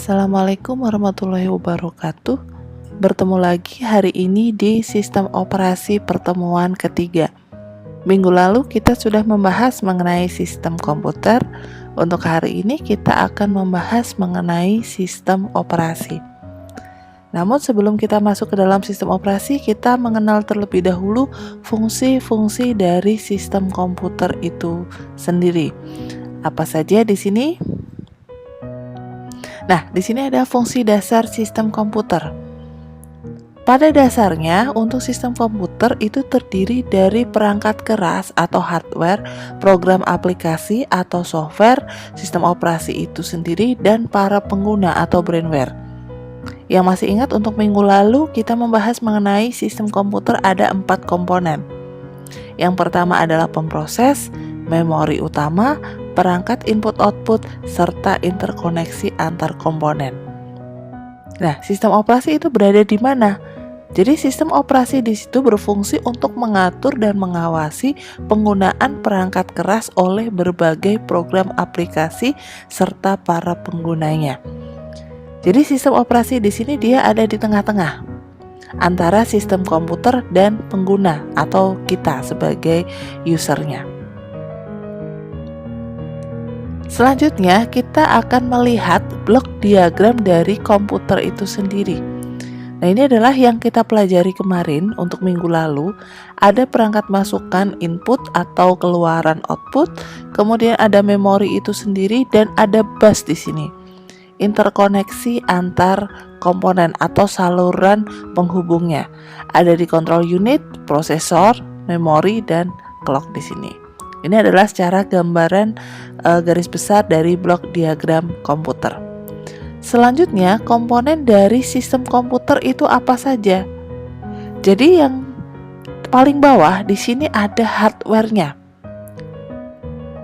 Assalamualaikum warahmatullahi wabarakatuh. Bertemu lagi hari ini di sistem operasi pertemuan ketiga. Minggu lalu kita sudah membahas mengenai sistem komputer. Untuk hari ini kita akan membahas mengenai sistem operasi. Namun sebelum kita masuk ke dalam sistem operasi, kita mengenal terlebih dahulu fungsi-fungsi dari sistem komputer itu sendiri. Apa saja di sini? Nah, di sini ada fungsi dasar sistem komputer. Pada dasarnya, untuk sistem komputer itu terdiri dari perangkat keras atau hardware, program aplikasi atau software, sistem operasi itu sendiri, dan para pengguna atau brainware. Yang masih ingat untuk minggu lalu kita membahas mengenai sistem komputer ada 4 komponen. Yang pertama adalah pemroses, memori utama, perangkat input-output, serta interkoneksi antar komponen. Nah, sistem operasi itu berada di mana? Jadi sistem operasi di situ berfungsi untuk mengatur dan mengawasi penggunaan perangkat keras oleh berbagai program aplikasi serta para penggunanya. Jadi sistem operasi di sini dia ada di tengah-tengah antara sistem komputer dan pengguna atau kita sebagai usernya. Selanjutnya kita akan melihat blok diagram dari komputer itu sendiri. Nah, ini adalah yang kita pelajari kemarin untuk minggu lalu. Ada perangkat masukan input atau keluaran output, kemudian ada memori itu sendiri dan ada bus di sini. Interkoneksi antar komponen atau saluran penghubungnya. Ada di control unit, prosesor, memori dan clock di sini. Ini adalah secara gambaran garis besar dari blok diagram komputer. Selanjutnya, komponen dari sistem komputer itu apa saja? Jadi yang paling bawah di sini ada hardware-nya.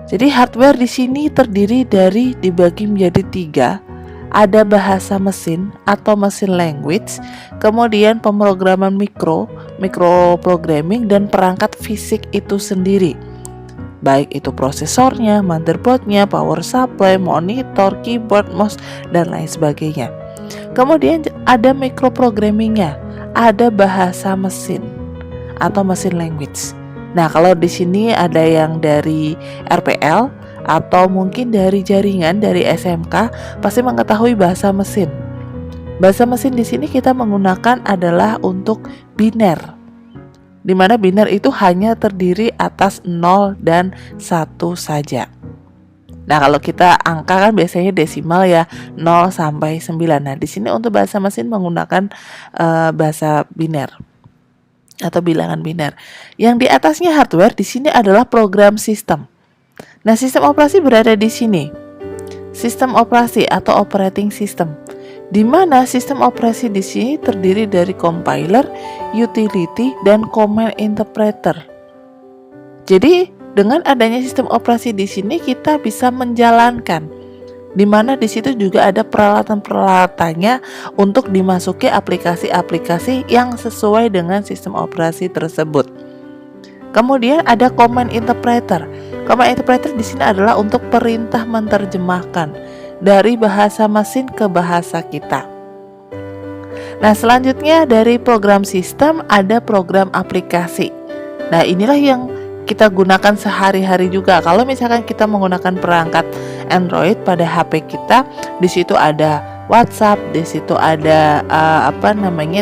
Jadi hardware di sini terdiri dari dibagi menjadi 3. Ada bahasa mesin atau mesin language, kemudian pemrograman microprogramming dan perangkat fisik itu sendiri. Baik itu prosesornya, motherboardnya, power supply, monitor, keyboard, mouse, dan lain sebagainya. Kemudian ada microprogrammingnya, ada bahasa mesin atau mesin language. Nah, kalau di sini ada yang dari RPL atau mungkin dari jaringan dari SMK, pasti mengetahui bahasa mesin. Bahasa mesin di sini kita menggunakan adalah untuk biner, di mana biner itu hanya terdiri atas 0 dan 1 saja. Nah, kalau kita angka kan biasanya desimal ya, 0 sampai 9. Nah, di sini untuk bahasa mesin menggunakan bahasa biner atau bilangan biner. Yang di atasnya hardware di sini adalah program sistem. Nah, sistem operasi berada di sini. Sistem operasi atau operating system, di mana sistem operasi di sini terdiri dari compiler, utility, dan command interpreter. Jadi, dengan adanya sistem operasi di sini kita bisa menjalankan, di mana di situ juga ada peralatan-peralatannya untuk dimasuki aplikasi-aplikasi yang sesuai dengan sistem operasi tersebut. Kemudian ada command interpreter. Command interpreter di sini adalah untuk perintah menerjemahkan dari bahasa mesin ke bahasa kita. Nah, selanjutnya dari program sistem ada program aplikasi. Nah, inilah yang kita gunakan sehari-hari juga. Kalau misalkan kita menggunakan perangkat Android pada HP kita, di situ ada WhatsApp, di situ ada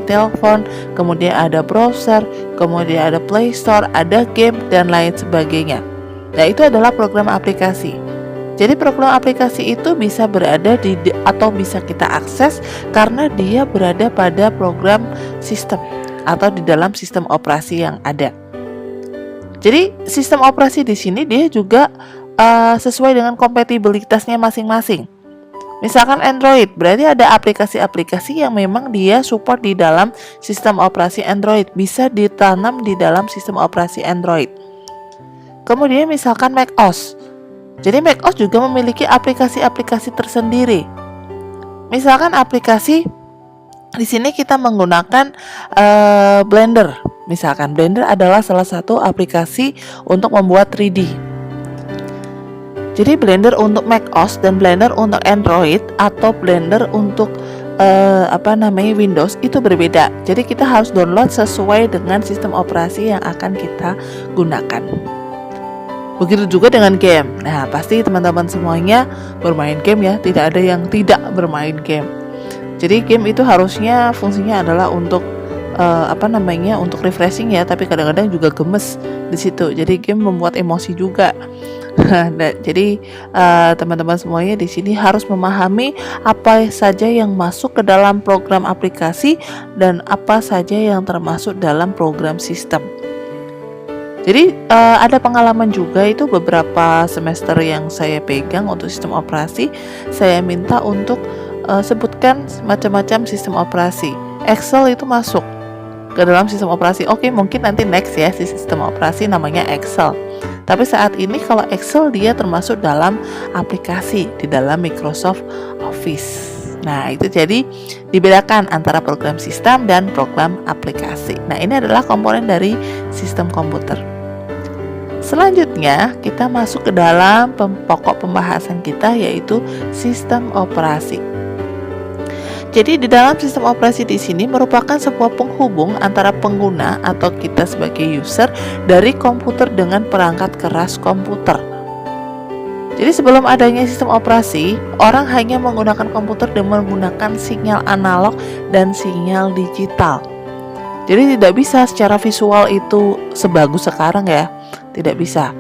telepon, kemudian ada browser, kemudian ada Play Store, ada game dan lain sebagainya. Nah, itu adalah program aplikasi. Jadi program aplikasi itu bisa berada atau bisa kita akses karena dia berada pada program sistem atau di dalam sistem operasi yang ada. Jadi sistem operasi di sini dia juga sesuai dengan kompatibilitasnya masing-masing. Misalkan Android, berarti ada aplikasi-aplikasi yang memang dia support di dalam sistem operasi Android, bisa ditanam di dalam sistem operasi Android. Kemudian misalkan macOS. Jadi macOS juga memiliki aplikasi-aplikasi tersendiri. Misalkan aplikasi di sini kita menggunakan Blender. Misalkan Blender adalah salah satu aplikasi untuk membuat 3D. Jadi Blender untuk macOS dan Blender untuk Android atau Blender untuk Windows itu berbeda. Jadi kita harus download sesuai dengan sistem operasi yang akan kita gunakan. Begitu juga dengan game. Nah, pasti teman-teman semuanya bermain game ya, tidak ada yang tidak bermain game. Jadi game itu harusnya fungsinya adalah untuk untuk refreshing ya, tapi kadang-kadang juga gemes di situ. Jadi game membuat emosi juga. Jadi teman-teman semuanya di sini harus memahami apa saja yang masuk ke dalam program aplikasi dan apa saja yang termasuk dalam program sistem. Jadi ada pengalaman juga, itu beberapa semester yang saya pegang untuk sistem operasi. Saya minta untuk sebutkan macam-macam sistem operasi. Excel itu masuk ke dalam sistem operasi. Oke, mungkin nanti next ya sistem operasi namanya Excel. Tapi saat ini kalau Excel dia termasuk dalam aplikasi di dalam Microsoft Office. Nah, itu jadi dibedakan antara program sistem dan program aplikasi. Nah, ini adalah komponen dari sistem komputer. Selanjutnya, kita masuk ke dalam pokok pembahasan kita, yaitu sistem operasi. Jadi di dalam sistem operasi di sini merupakan sebuah penghubung antara pengguna atau kita sebagai user dari komputer dengan perangkat keras komputer. Jadi sebelum adanya sistem operasi, orang hanya menggunakan komputer dengan menggunakan sinyal analog dan sinyal digital. Jadi tidak bisa secara visual itu sebagus sekarang ya, tidak bisa.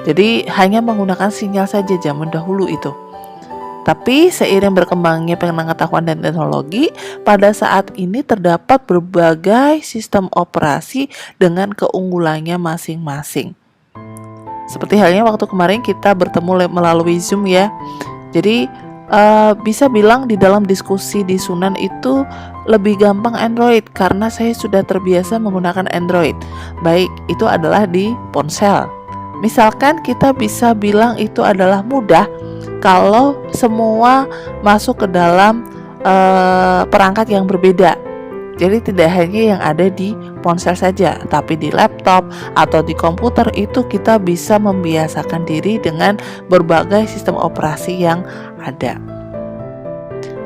Jadi hanya menggunakan sinyal saja zaman dahulu itu. Tapi seiring berkembangnya pengetahuan dan teknologi, pada saat ini terdapat berbagai sistem operasi dengan keunggulannya masing-masing. Seperti halnya waktu kemarin kita bertemu melalui Zoom ya. Jadi bisa bilang di dalam diskusi di Sunan itu lebih gampang Android karena saya sudah terbiasa menggunakan Android. Baik itu adalah di ponsel. Misalkan kita bisa bilang itu adalah mudah kalau semua masuk ke dalam perangkat yang berbeda. Jadi tidak hanya yang ada di ponsel saja, tapi di laptop atau di komputer itu kita bisa membiasakan diri dengan berbagai sistem operasi yang ada.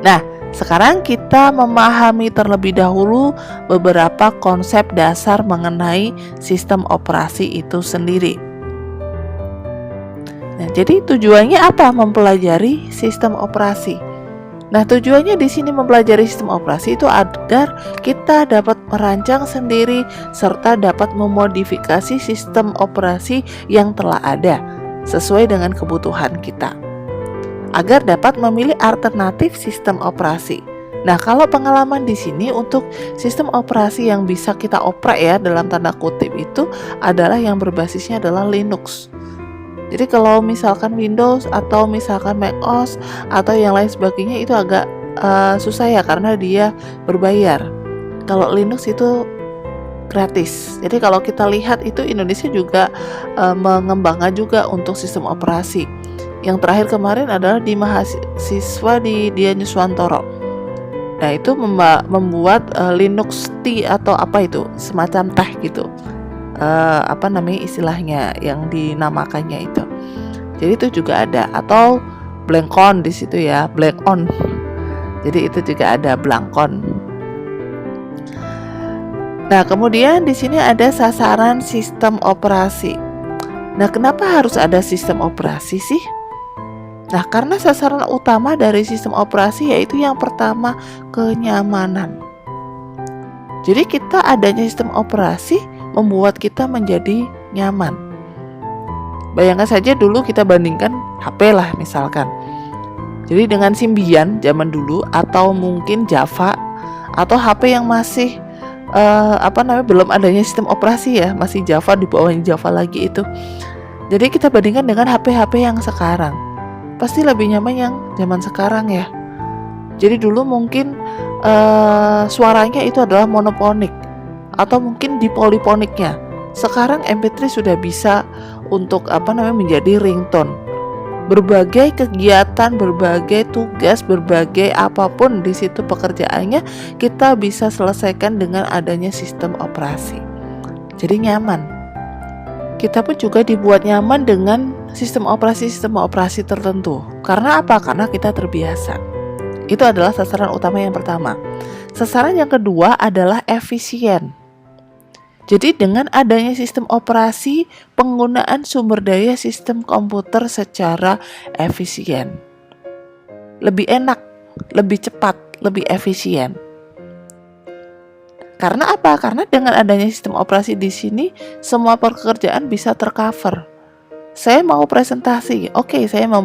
Nah, sekarang kita memahami terlebih dahulu beberapa konsep dasar mengenai sistem operasi itu sendiri. Nah, jadi tujuannya apa mempelajari sistem operasi? Nah, tujuannya di sini mempelajari sistem operasi itu agar kita dapat merancang sendiri serta dapat memodifikasi sistem operasi yang telah ada sesuai dengan kebutuhan kita, agar dapat memilih alternatif sistem operasi. Nah, kalau pengalaman di sini untuk sistem operasi yang bisa kita oprek ya dalam tanda kutip itu adalah yang berbasisnya adalah Linux. Jadi kalau misalkan Windows atau misalkan macOS atau yang lain sebagainya itu agak susah ya karena dia berbayar. Kalau Linux itu gratis. Jadi kalau kita lihat itu Indonesia juga mengembangkan juga untuk sistem operasi. Yang terakhir kemarin adalah di mahasiswa di Dian Yuswantoro. Nah, itu membuat Linux Tea atau apa itu semacam teh gitu. Istilahnya yang dinamakannya itu. Jadi itu juga ada, atau Blankon di situ ya, Blankon. Jadi itu juga ada Blankon. Nah, kemudian di sini ada sasaran sistem operasi. Nah, kenapa harus ada sistem operasi sih? Nah, karena sasaran utama dari sistem operasi yaitu yang pertama, kenyamanan. Jadi kita adanya sistem operasi membuat kita menjadi nyaman. Bayangkan saja dulu kita bandingkan HP lah misalkan. Jadi dengan Symbian zaman dulu atau mungkin Java atau HP yang masih belum adanya sistem operasi ya, masih Java, di bawahnya Java lagi itu. Jadi kita bandingkan dengan HP-HP yang sekarang. Pasti lebih nyaman yang zaman sekarang ya. Jadi dulu mungkin suaranya itu adalah monoponik atau mungkin dipoliponiknya. Sekarang MP3 sudah bisa untuk menjadi ringtone. Berbagai kegiatan, berbagai tugas, berbagai apapun di situ pekerjaannya kita bisa selesaikan dengan adanya sistem operasi. Jadi nyaman. kita pun juga dibuat nyaman dengan sistem operasi tertentu. Karena apa? Karena kita terbiasa. Itu adalah sasaran utama yang pertama. Sasaran yang kedua adalah efisien. Jadi dengan adanya sistem operasi, penggunaan sumber daya sistem komputer secara efisien. Lebih enak, lebih cepat, lebih efisien. Karena apa? Karena dengan adanya sistem operasi di sini, semua pekerjaan bisa tercover. Saya mau presentasi, oke, saya mau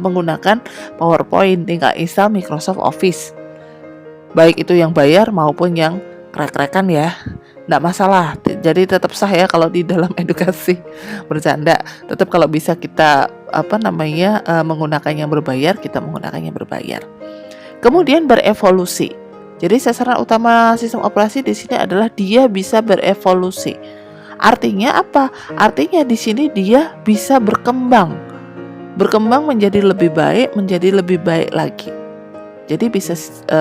menggunakan PowerPoint, tinggal install Microsoft Office. Baik itu yang bayar maupun yang krek-krekan ya, nggak masalah. Jadi tetap sah ya kalau di dalam edukasi. Bercanda, tetap kalau bisa kita menggunakan yang berbayar, kita menggunakan yang berbayar. Kemudian berevolusi. Jadi sasaran utama sistem operasi di sini adalah dia bisa berevolusi. Artinya apa? Artinya di sini dia bisa berkembang menjadi lebih baik lagi. Jadi bisa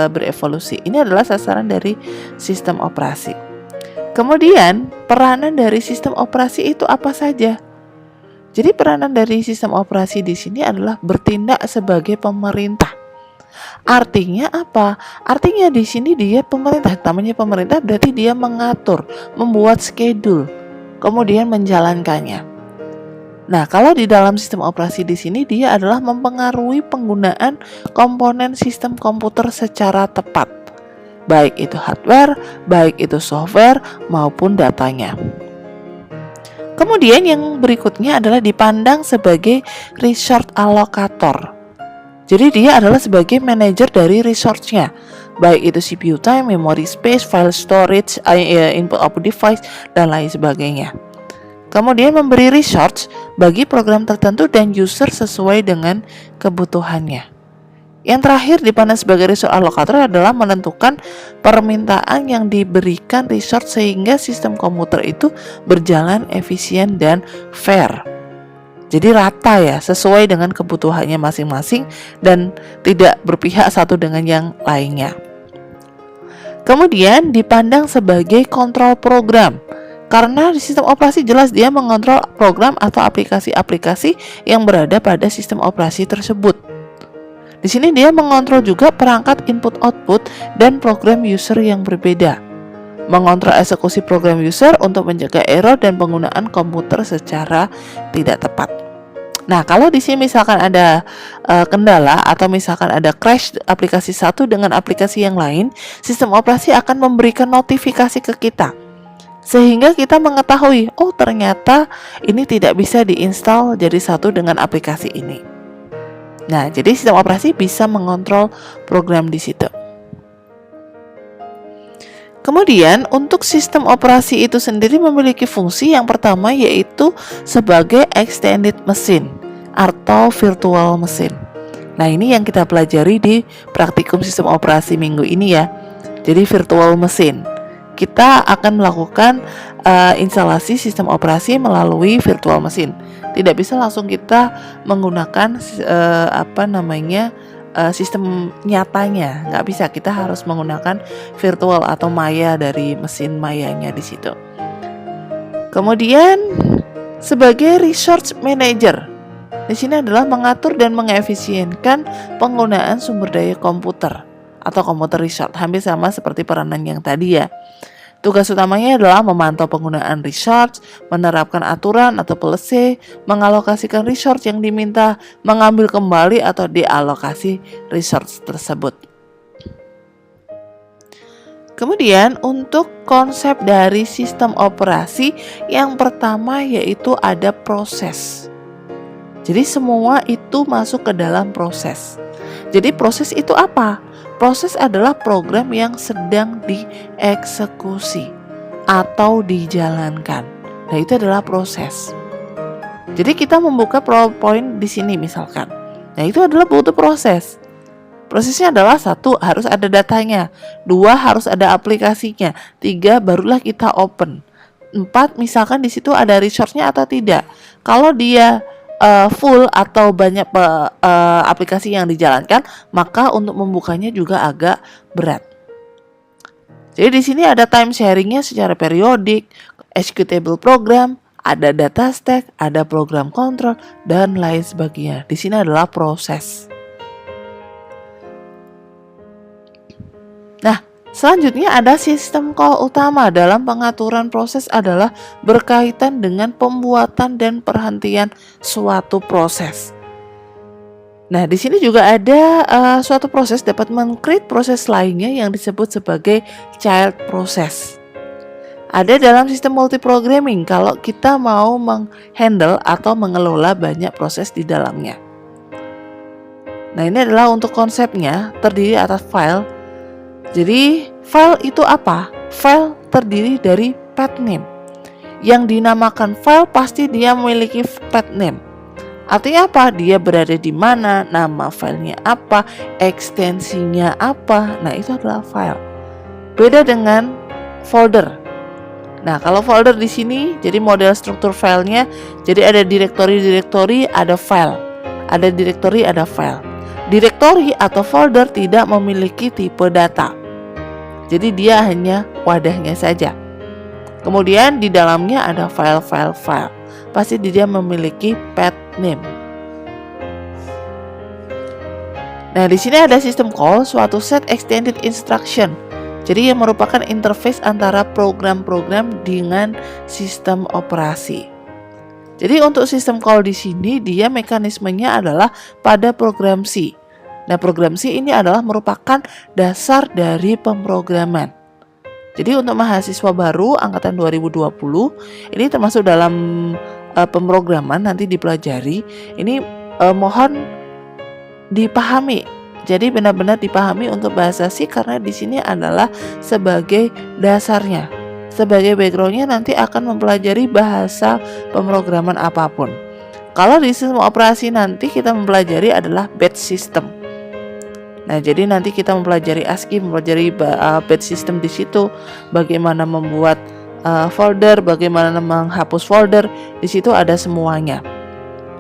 berevolusi. Ini adalah sasaran dari sistem operasi. Kemudian peranan dari sistem operasi itu apa saja? Jadi peranan dari sistem operasi di sini adalah bertindak sebagai pemerintah. Artinya apa? Artinya di sini dia pemerintah. Namanya pemerintah berarti dia mengatur, membuat schedule, kemudian menjalankannya. Nah, kalau di dalam sistem operasi di sini dia adalah mempengaruhi penggunaan komponen sistem komputer secara tepat. Baik itu hardware, baik itu software maupun datanya. Kemudian yang berikutnya adalah dipandang sebagai resource allocator. Jadi dia adalah sebagai manajer dari resource-nya, baik itu CPU time, memory space, file storage, input output device, dan lain sebagainya. Kemudian memberi resource bagi program tertentu dan user sesuai dengan kebutuhannya. Yang terakhir dipandang sebagai resource allocator adalah menentukan permintaan yang diberikan resource sehingga sistem komputer itu berjalan efisien dan fair. Jadi rata ya, sesuai dengan kebutuhannya masing-masing dan tidak berpihak satu dengan yang lainnya. Kemudian dipandang sebagai kontrol program. Karena di sistem operasi jelas dia mengontrol program atau aplikasi-aplikasi yang berada pada sistem operasi tersebut. Di sini dia mengontrol juga perangkat input-output dan program user yang berbeda. Mengontrol eksekusi program user untuk mencegah error dan penggunaan komputer secara tidak tepat. Nah, kalau di sini misalkan ada kendala atau misalkan ada crash aplikasi satu dengan aplikasi yang lain, sistem operasi akan memberikan notifikasi ke kita. Sehingga kita mengetahui, oh ternyata ini tidak bisa diinstal jadi satu dengan aplikasi ini. Nah, jadi sistem operasi bisa mengontrol program di situ. Kemudian untuk sistem operasi itu sendiri memiliki fungsi yang pertama yaitu sebagai extended machine atau virtual machine. Nah, ini yang kita pelajari di praktikum sistem operasi minggu ini ya. Jadi virtual machine. Kita akan melakukan instalasi sistem operasi melalui virtual machine. Tidak bisa langsung kita menggunakan sistem nyatanya, nggak bisa. Kita harus menggunakan virtual atau maya dari mesin mayanya di situ. Kemudian sebagai resource manager, di sini adalah mengatur dan mengefisienkan penggunaan sumber daya komputer atau komputer resource, hampir sama seperti peranan yang tadi ya. Tugas utamanya adalah memantau penggunaan resource, menerapkan aturan atau policy, mengalokasikan resource yang diminta, mengambil kembali atau dialokasi resource tersebut. Kemudian untuk konsep dari sistem operasi yang pertama yaitu ada proses. Jadi semua itu masuk ke dalam proses. Jadi proses itu apa? Proses adalah program yang sedang dieksekusi atau dijalankan. Nah, itu adalah proses. Jadi kita membuka PowerPoint di sini misalkan. Nah, itu adalah butuh proses. Prosesnya adalah 1, harus ada datanya. 2, harus ada aplikasinya. 3, barulah kita open. 4, misalkan di situ ada resource-nya atau tidak. Kalau dia full atau banyak aplikasi yang dijalankan, maka untuk membukanya juga agak berat. Jadi di sini ada time sharingnya secara periodik, executable program, ada data stack, ada program kontrol, dan lain sebagainya. Di sini adalah proses. Nah, selanjutnya ada sistem call utama dalam pengaturan proses adalah berkaitan dengan pembuatan dan perhentian suatu proses. Nah, di sini juga ada suatu proses dapat meng-create proses lainnya yang disebut sebagai child process. Ada dalam sistem multiprogramming kalau kita mau menghandle atau mengelola banyak proses di dalamnya. Nah, ini adalah untuk konsepnya terdiri atas file. Jadi, file itu apa? File terdiri dari path name. Yang dinamakan file pasti dia memiliki path name. Artinya apa? Dia berada di mana, nama filenya apa, ekstensinya apa. Nah, itu adalah file. Beda dengan folder. Nah, kalau folder di sini, jadi model struktur filenya, jadi ada direktori, ada file. Ada direktori, ada file. Direktori atau folder tidak memiliki tipe data. Jadi dia hanya wadahnya saja. Kemudian di dalamnya ada file. Pasti dia memiliki path name. Nah, di sini ada sistem call suatu set extended instruction. Jadi yang merupakan interface antara program-program dengan sistem operasi. Jadi untuk sistem call di sini dia mekanismenya adalah pada program C. Nah, program C ini adalah merupakan dasar dari pemrograman. Jadi untuk mahasiswa baru angkatan 2020 ini termasuk dalam pemrograman nanti dipelajari. Ini mohon dipahami. Jadi benar-benar dipahami untuk bahasa C karena di sini adalah sebagai dasarnya. Sebagai backgroundnya nanti akan mempelajari bahasa pemrograman apapun. Kalau di sistem operasi nanti kita mempelajari adalah batch system. Nah, jadi nanti kita mempelajari ASCII, mempelajari batch system di situ, bagaimana membuat folder, bagaimana menghapus folder, di situ ada semuanya.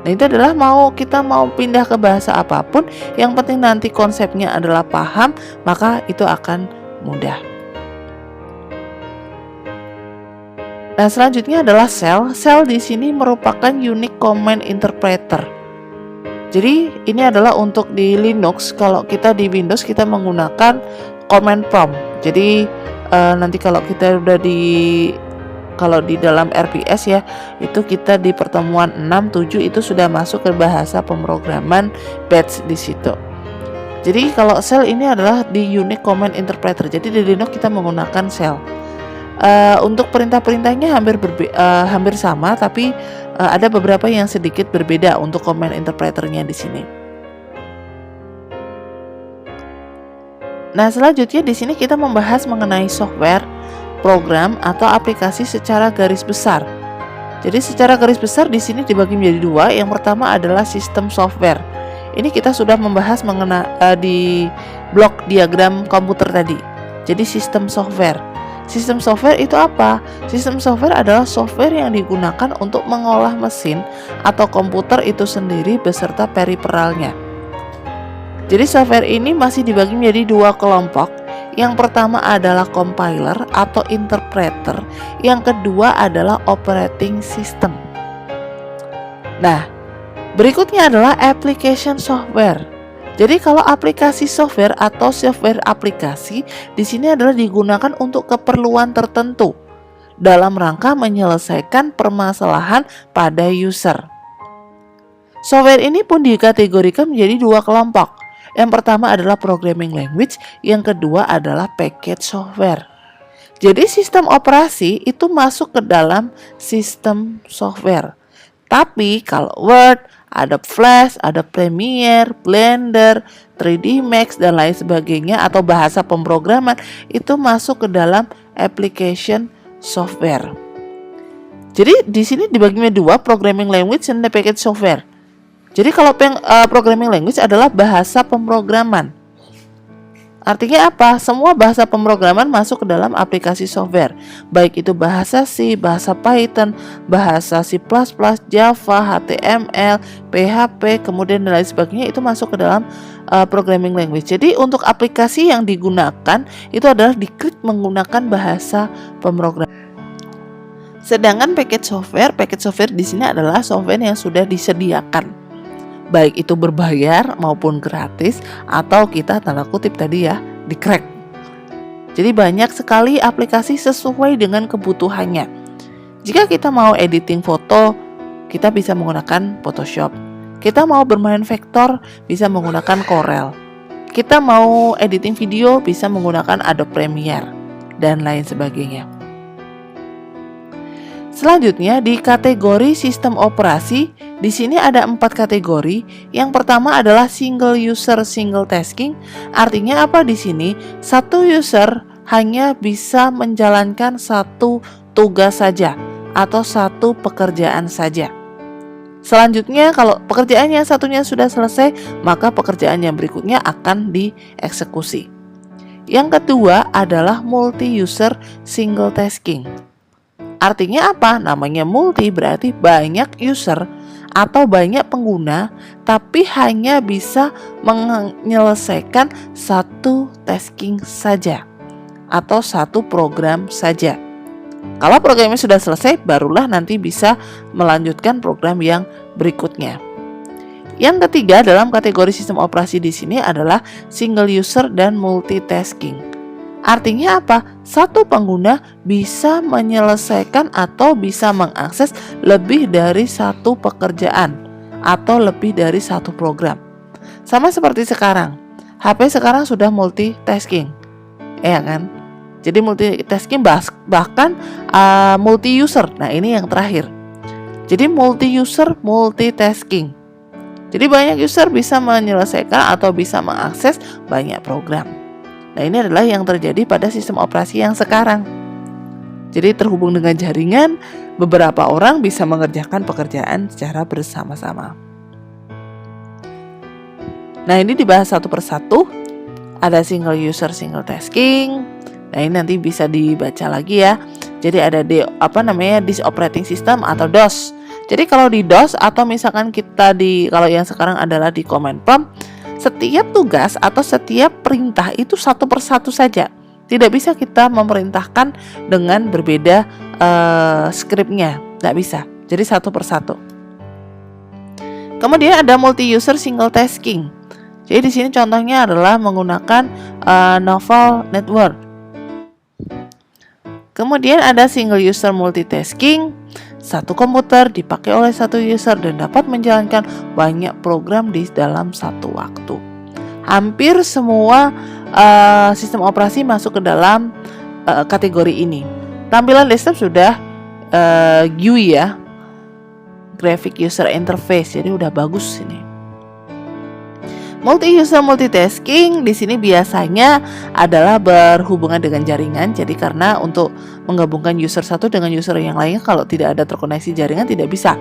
Nah, itu adalah kita mau pindah ke bahasa apapun, yang penting nanti konsepnya adalah paham, maka itu akan mudah. Nah, selanjutnya adalah shell. Shell di sini merupakan unique command interpreter. Jadi ini adalah untuk di Linux. Kalau kita di Windows kita menggunakan command prompt. Jadi nanti kalau kita udah kalau di dalam RPS ya, itu kita di pertemuan 6-7 itu sudah masuk ke bahasa pemrograman batch di situ. Jadi kalau shell ini adalah di unique command interpreter. Jadi di Linux kita menggunakan shell. Untuk perintah-perintahnya hampir sama, tapi ada beberapa yang sedikit berbeda untuk command interpreternya di sini. Nah, selanjutnya di sini kita membahas mengenai software, program atau aplikasi secara garis besar. Jadi secara garis besar di sini dibagi menjadi dua. Yang pertama adalah sistem software. Ini kita sudah membahas mengenai di blok diagram komputer tadi. Jadi sistem software. Sistem software itu apa? Sistem software adalah software yang digunakan untuk mengolah mesin atau komputer itu sendiri beserta periferalnya. Jadi software ini masih dibagi menjadi dua kelompok. Yang pertama adalah compiler atau interpreter. Yang kedua adalah operating system. Nah, berikutnya adalah application software. Jadi kalau aplikasi software atau software aplikasi di sini adalah digunakan untuk keperluan tertentu dalam rangka menyelesaikan permasalahan pada user. Software ini pun dikategorikan menjadi dua kelompok. Yang pertama adalah programming language, yang kedua adalah package software. Jadi sistem operasi itu masuk ke dalam sistem software. Tapi kalau Word, Adobe Flash, Adobe Premiere, Blender, 3D Max dan lain sebagainya atau bahasa pemrograman itu masuk ke dalam application software. Jadi di sini dibagi menjadi dua, programming language dan package software. Jadi kalau programming language adalah bahasa pemrograman. Artinya apa? Semua bahasa pemrograman masuk ke dalam aplikasi software. Baik itu bahasa C, bahasa Python, bahasa C++, Java, HTML, PHP, kemudian dan lain sebagainya itu masuk ke dalam programming language. Jadi untuk aplikasi yang digunakan itu adalah di-create menggunakan bahasa pemrograman. Sedangkan package software di sini adalah software yang sudah disediakan, baik itu berbayar maupun gratis, atau kita tanda kutip tadi ya, di-crack. Jadi banyak sekali aplikasi sesuai dengan kebutuhannya. Jika kita mau editing foto, kita bisa menggunakan Photoshop. Kita mau bermain vektor, bisa menggunakan Corel. Kita mau editing video, bisa menggunakan Adobe Premiere, dan lain sebagainya. Selanjutnya di kategori sistem operasi, di sini ada 4 kategori. Yang pertama adalah single user single tasking. Artinya apa di sini? Satu user hanya bisa menjalankan satu tugas saja atau satu pekerjaan saja. Selanjutnya kalau pekerjaan yang satunya sudah selesai, maka pekerjaan yang berikutnya akan dieksekusi. Yang kedua adalah multi user single tasking. Artinya apa? Namanya multi berarti banyak user atau banyak pengguna, tapi hanya bisa menyelesaikan satu tasking saja atau satu program saja. Kalau programnya sudah selesai, barulah nanti bisa melanjutkan program yang berikutnya. Yang ketiga dalam kategori sistem operasi di sini adalah single user dan multitasking. Artinya apa? Satu pengguna bisa menyelesaikan atau bisa mengakses lebih dari satu pekerjaan atau lebih dari satu program. Sama seperti sekarang, HP sekarang sudah multitasking, ya kan? Jadi multitasking bahkan multi user. Nah ini yang terakhir. Jadi multi user multitasking. Jadi banyak user bisa menyelesaikan atau bisa mengakses banyak program. Nah ini adalah yang terjadi pada sistem operasi yang sekarang. Jadi terhubung dengan jaringan, beberapa orang bisa mengerjakan pekerjaan secara bersama-sama. Nah ini dibahas satu persatu. Ada single user single tasking. Nah ini nanti bisa dibaca lagi ya. Jadi ada disk operating system atau DOS. Jadi kalau di DOS atau misalkan kalau yang sekarang adalah di command prompt, setiap tugas atau setiap perintah itu satu persatu saja. Tidak bisa kita memerintahkan dengan berbeda skripnya. Tidak bisa. Jadi satu persatu. Kemudian ada multi-user single tasking. Jadi di sini contohnya adalah menggunakan Novel Network. Kemudian ada single user multitasking. Satu komputer dipakai oleh satu user dan dapat menjalankan banyak program di dalam satu waktu. Hampir semua sistem operasi masuk ke dalam kategori ini. Tampilan desktop sudah GUI ya, Graphic User Interface, jadi udah bagus ini. Multi-user multitasking di sini biasanya adalah berhubungan dengan jaringan. Jadi karena untuk menggabungkan user satu dengan user yang lainnya, kalau tidak ada terkoneksi jaringan tidak bisa.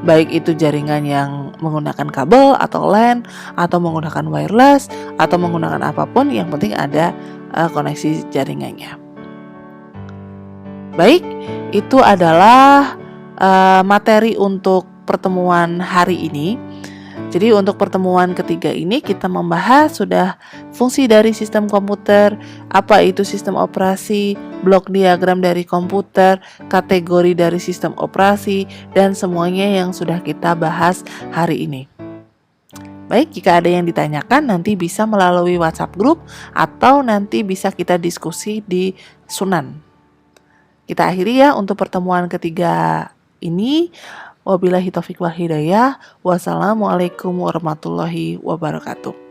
Baik itu jaringan yang menggunakan kabel atau LAN atau menggunakan wireless atau menggunakan apapun, yang penting ada koneksi jaringannya. Baik, itu adalah materi untuk pertemuan hari ini. Jadi untuk pertemuan ketiga ini kita membahas sudah fungsi dari sistem komputer, apa itu sistem operasi, blok diagram dari komputer, kategori dari sistem operasi, dan semuanya yang sudah kita bahas hari ini. Baik, jika ada yang ditanyakan nanti bisa melalui WhatsApp group atau nanti bisa kita diskusi di Sunan. Kita akhiri ya untuk pertemuan ketiga ini. Wabillahi taufiq wal hidayah. Wassalamualaikum warahmatullahi wabarakatuh.